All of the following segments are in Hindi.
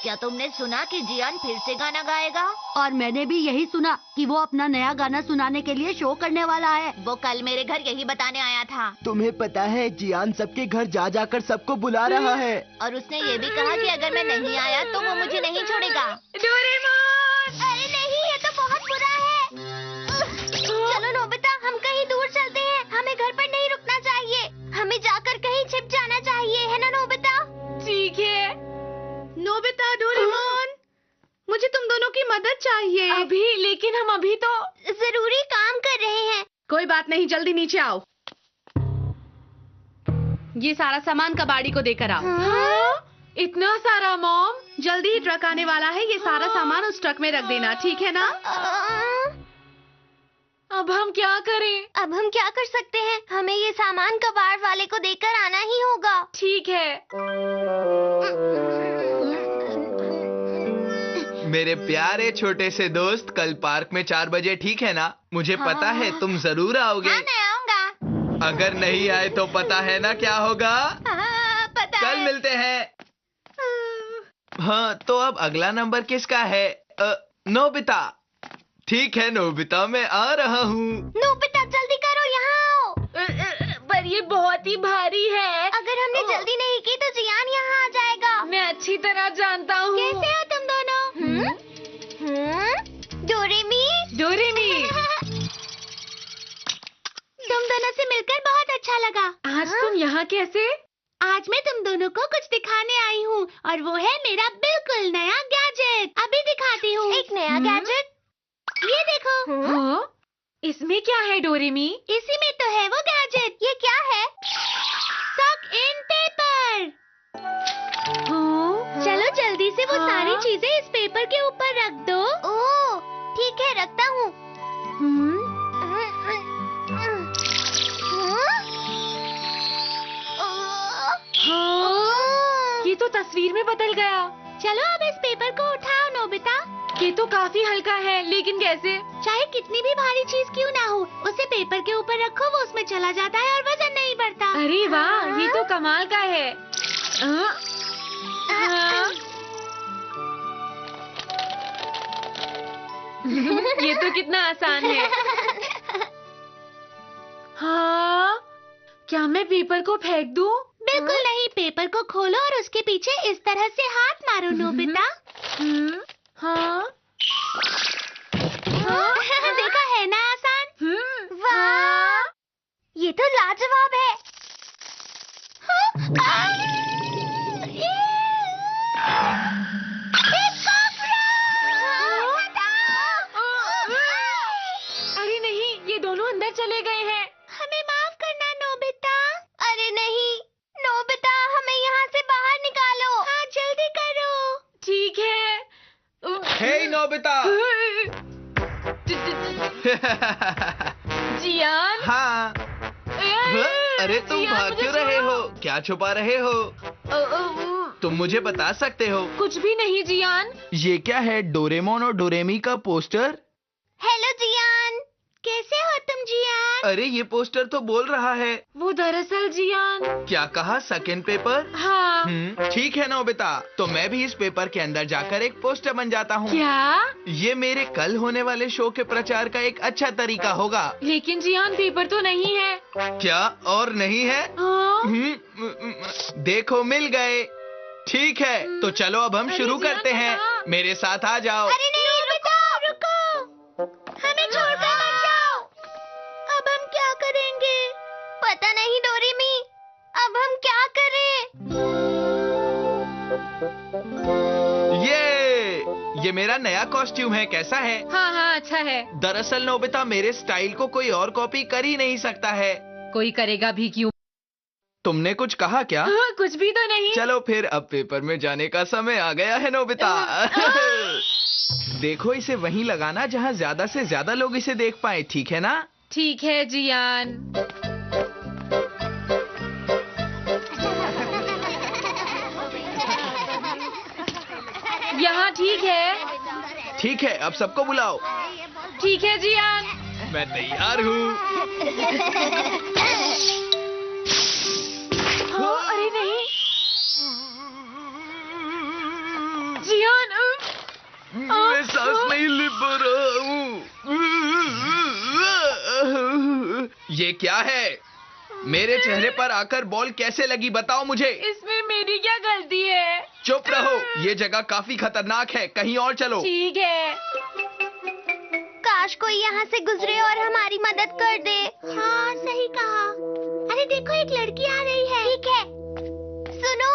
क्या तुमने सुना कि जियान फिर से गाना गाएगा? और मैंने भी यही सुना कि वो अपना नया गाना सुनाने के लिए शो करने वाला है। वो कल मेरे घर यही बताने आया था। तुम्हें पता है जियान सबके घर जा जाकर सबको बुला रहा है। और उसने ये भी कहा कि अगर मैं नहीं आया तो वो मुझे नहीं छोड़ेगा। डोरेमोन! अरे नहीं, ये तो बहुत बुरा है। चलो नोबिता, हम कहीं दूर चलते हैं। हमें घर पर नहीं रुकना चाहिए। हमें जाकर कहीं छिप जाना चाहिए, है ना नोबिता? ठीक है। नोबिता, डोरेमोन, मुझे तुम दोनों की मदद चाहिए अभी, लेकिन हम अभी तो जरूरी काम कर रहे हैं। कोई बात नहीं, जल्दी नीचे आओ। ये सारा सामान कबाड़ी को देकर आओ। हाँ? इतना सारा मॉम? जल्दी ही ट्रक आने वाला है, ये सारा सामान उस ट्रक में रख देना, ठीक है ना? अब हम क्या करें? अब हम क्या कर सकते हैं? हमें ये सामान कबाड़ वाले को देकर आना ही होगा। ठीक है। मेरे प्यारे छोटे से दोस्त, कल पार्क में 4 बजे, ठीक है ना? मुझे पता है तुम जरूर आओगे। हाँ, मैं आऊंगा। अगर नहीं आए तो पता है ना क्या होगा? हाँ, पता कल है। मिलते हैं। हाँ, तो अब अगला नंबर किसका है? नोबिता। ठीक है नोबिता, मैं आ रहा हूँ। नोबिता, जल्दी करो, यहाँ आओ। पर ये बहुत ही भारी है। अगर हमने जल्दी नहीं की तो जियान यहाँ आ जाएगा। मैं अच्छी तरह जानता हूँ। कैसे हो तुम दोनों? डोरेमी? डोरेमी, तुम दोनों से मिलकर बहुत अच्छा लगा। आज तुम यहाँ कैसे? आज मैं तुम दोनों को कुछ दिखाने आई हूँ, और वो है मेरा बिल्कुल नया गैजेट। अभी दिखाती हूँ। एक नया गैजेट, ये देखो। हाँ? इसमें क्या है डोरेमी? इसी में तो है वो गैजेट। ये क्या है? सक इन पेपर। हाँ? चलो जल्दी से वो हाँ? सारी चीजें इस पेपर के ऊपर रख दो। ओह, ठीक है, रखता हूँ। हाँ? ये तो तस्वीर में बदल गया। चलो अब इस पेपर को उठाओ नोबिता। ये तो काफी हल्का है, लेकिन कैसे? चाहे कितनी भी भारी चीज क्यों ना हो, उसे पेपर के ऊपर रखो, वो उसमें चला जाता है और वजन नहीं बढ़ता। अरे वाह, ये तो कमाल का है। हाँ? हाँ? ये तो कितना आसान है। हाँ? क्या मैं पेपर को फेंक दूं? बिल्कुल नहीं, पेपर को खोलो और उसके पीछे इस तरह से हाथ मारो नोबिता। हाँ? देखा है ना आसान? वाह, हाँ? ये तो लाजवाब है। अरे नहीं, ये दोनों अंदर चले गए हैं। हमें माफ करना नोबिता। अरे नहीं नोबिता, हमें यहाँ से बाहर निकालो। हाँ, जल्दी करो। ठीक है। हे नोबिता। जियान? हाँ। अरे तुम जियान, भाग मुझे क्यों रहे छोड़ो। हो? क्या छुपा रहे हो? तुम मुझे बता सकते हो? कुछ भी नहीं जियान। ये क्या है? डोरेमोन और डोरेमी का पोस्टर? हेलो जियान, कैसे हो तुम जियान? अरे ये पोस्टर तो बोल रहा है। वो दरअसल जियान। क्या कहा? Second paper? हाँ। ठीक है नोबिता, तो मैं भी इस पेपर के अंदर जाकर एक पोस्टर बन जाता हूँ। क्या? ये मेरे कल होने वाले शो के प्रचार का एक अच्छा तरीका होगा। लेकिन जियान, पेपर तो नहीं है। क्या और नहीं है? हाँ? देखो, मिल गए। ठीक है, तो चलो अब हम अरे शुरू जियान, करते हैं। कहाँ? मेरे साथ आ जाओ। अरे नहीं, रुको, हमें छोड़कर मत जाओ। अब हम क्या करेंगे? पता नहीं डोरेमी, अब हम क्या करें? ये मेरा नया कॉस्ट्यूम है, कैसा है? हाँ हाँ, अच्छा है। दरअसल नोबिता, मेरे स्टाइल को कोई और कॉपी कर ही नहीं सकता है। कोई करेगा भी क्यों? तुमने कुछ कहा क्या? हाँ, कुछ भी तो नहीं। चलो फिर, अब पेपर में जाने का समय आ गया है नोबिता। देखो, इसे वहीं लगाना जहाँ ज्यादा से ज्यादा लोग इसे देख पाए, ठीक है ना? ठीक है जियान। यहाँ ठीक है। ठीक है, अब सबको बुलाओ। ठीक है जियान। मैं तैयार हूँ। हाँ, अरे नहीं। क्या है? मेरे चेहरे पर आकर बॉल कैसे लगी बताओ मुझे। इसमें मेरी क्या गलती है? चुप रहो, ये जगह काफी खतरनाक है, कहीं और चलो। ठीक है। काश कोई यहाँ से गुजरे और हमारी मदद कर दे। हाँ सही कहा। अरे देखो एक लड़की आ रही है। ठीक है, सुनो।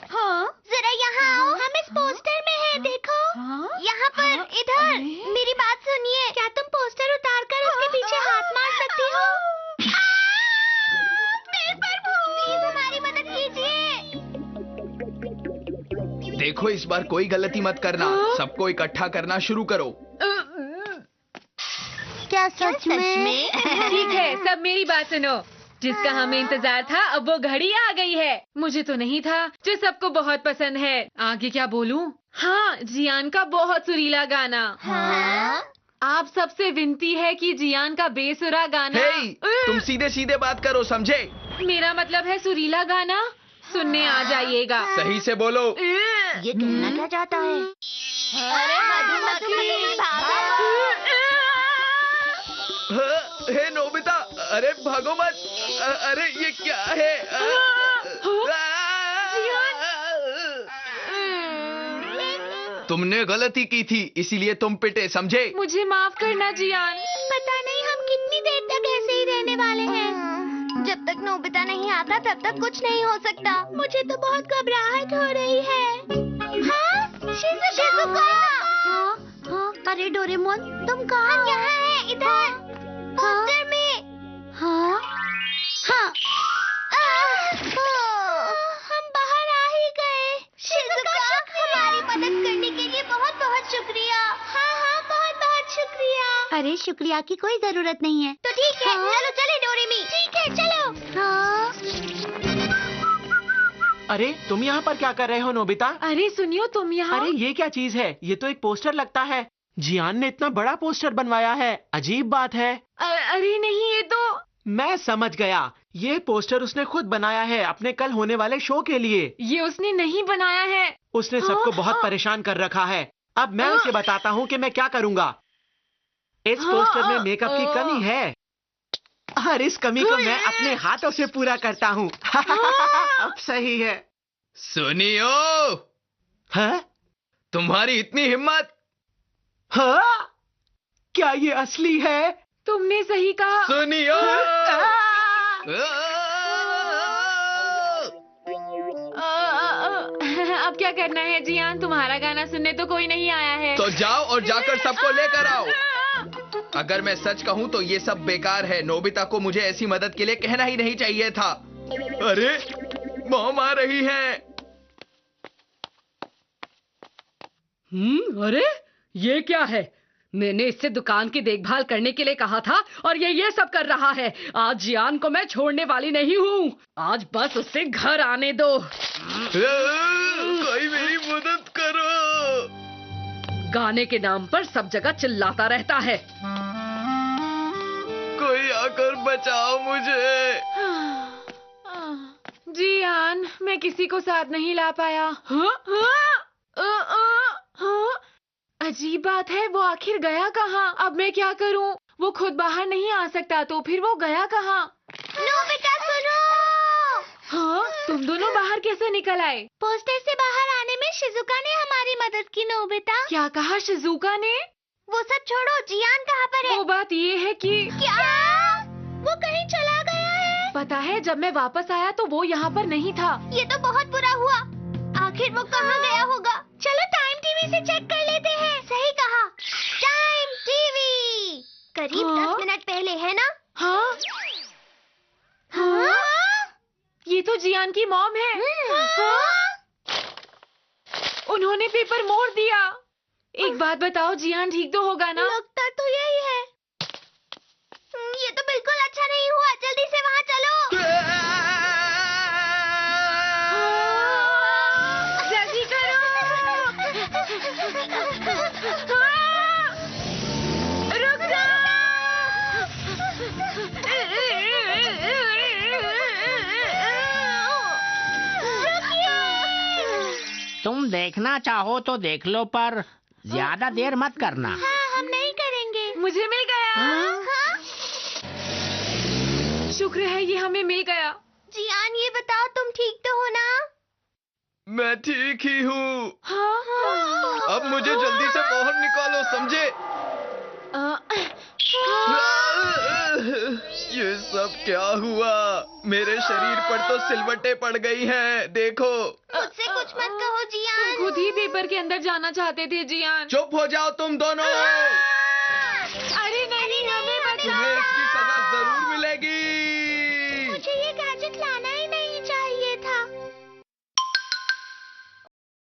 हाँ जरा यहाँ आओ, हम इस पोस्टर में हैं, देखो। हाँ? यहाँ पर, इधर। मेरी बात सुनिए, क्या तुम पोस्टर उतार कर उसके पीछे हाथ मार सकती हो? प्लीज हमारी मदद कीजिए। देखो इस बार कोई गलती मत करना, सबको इकट्ठा करना शुरू करो। क्या सच में? ठीक है, सब मेरी बात सुनो। जिसका हमें इंतजार था अब वो घड़ी आ गई है। मुझे तो नहीं था, जो सबको बहुत पसंद है। आगे क्या बोलूं? हाँ, जियान का बहुत सुरीला गाना। हाँ? आप सबसे विनती है कि जियान का बेसुरा गाना। हे, तुम सीधे सीधे बात करो, समझे? मेरा मतलब है सुरीला गाना। सुनने आ जाइएगा। सही से बोलो। ये कहना क्या चाहता है? अरे मधुमक्खी भागो। हे नोबिता, अरे भागो मत। अरे ये क्या है? तुमने गलती की थी, इसीलिए तुम पिटे, समझे? मुझे माफ करना जियान। पता नहीं हम कितनी देर तक ऐसे ही रहने वाले हैं। जब तक नोबिता नहीं आता तब तक कुछ नहीं हो सकता। मुझे तो बहुत घबराहट हो रही है। हाँ? शिज़ुका! हाँ, हाँ, अरे डोरेमोन तुम कहाँ? हम यहाँ हैं, इधर पोस्टर में। हाँ, हाँ, हम बाहर आ ही गए। शिज़ुका, हमारी मदद करने के लिए बहुत बहुत शुक्रिया। हाँ हाँ, बहुत बहुत शुक्रिया। अरे शुक्रिया की कोई जरूरत नहीं है। तो ठीक है, चलो चले डोरेमी। ठीक है, चलो। हाँ, अरे तुम यहाँ पर क्या कर रहे हो नोबिता? अरे सुनियो, तुम यहाँ। अरे ये क्या चीज है? ये तो एक पोस्टर लगता है। जियान ने इतना बड़ा पोस्टर बनवाया है, अजीब बात है। अरे नहीं, ये तो। मैं समझ गया, ये पोस्टर उसने खुद बनाया है अपने कल होने वाले शो के लिए। ये उसने नहीं बनाया है। उसने सबको बहुत परेशान कर रखा है। अब मैं उसे बताता हूँ कि मैं क्या करूँगा। इस पोस्टर में मेकअप की कमी है और इस कमी को मैं अपने हाथों से पूरा करता हूँ। अब सही है। सुनियो, हाँ? तुम्हारी इतनी हिम्मत। हाँ? क्या ये असली है? तुमने सही कहा। सुनियो। अब क्या करना है जियान? तुम्हारा गाना सुनने तो कोई नहीं आया है। तो जाओ और जाकर सबको लेकर आओ। अगर मैं सच कहूँ तो ये सब बेकार है। नोबिता को मुझे ऐसी मदद के लिए कहना ही नहीं चाहिए था। अरे मॉम आ रही है। अरे ये क्या है? मैंने इससे दुकान की देखभाल करने के लिए कहा था और ये सब कर रहा है। आज जियान को मैं छोड़ने वाली नहीं हूँ। आज बस उससे घर आने दो। कोई मेरी मदद करो। गाने के नाम पर सब जगह चिल्लाता रहता है। कोई आकर बचाओ मुझे। जियान, मैं किसी को साथ नहीं ला पाया। अजीब बात है, वो आखिर गया कहाँ? अब मैं क्या करूँ? वो खुद बाहर नहीं आ सकता, तो फिर वो गया कहाँ? नोबिता सुनो। हाँ, तुम दोनों बाहर कैसे निकल आए? पोस्टर से बाहर आने में शिज़ुका ने हमारी मदद की। नोबिता, क्या कहा शिज़ुका ने? वो सब छोड़ो, जियान कहाँ पर है? वो बात ये है कि क्या? वो कहीं चला गया है? पता है, जब मैं वापस आया तो वो यहाँ पर नहीं था। ये तो बहुत बुरा हुआ। आखिर वो कहाँ गया होगा? चलो टाइम टीवी से चेक कर लेते हैं। सही कहा, टाइम टीवी। करीब 10 मिनट पहले, है ना? हाँ? हाँ? ये तो जियान की मॉम है। हाँ? उन्होंने पेपर मोड़ दिया। एक बात बताओ, जियान ठीक तो होगा ना? लगता तो यही है। ये तो बिल्कुल अच्छा नहीं हुआ। जल्दी से वहाँ चलो। जल्दी करो। रुक तुम देखना चाहो तो देख लो, पर ज्यादा देर मत करना। हाँ, हम नहीं करेंगे। मुझे मिल गया। हाँ? शुक्र है ये हमें मिल गया। जियान, ये बताओ तुम ठीक तो हो ना? मैं ठीक ही हूँ। हाँ। अब मुझे जल्दी से बाहर निकालो, समझे? ये सब क्या हुआ? मेरे शरीर पर तो सिलवटें पड़ गई हैं, देखो। मुझसे कुछ मत कहो जियान। खुद ही पेपर के अंदर जाना चाहते थे जियान। चुप हो जाओ तुम दोनों। अरे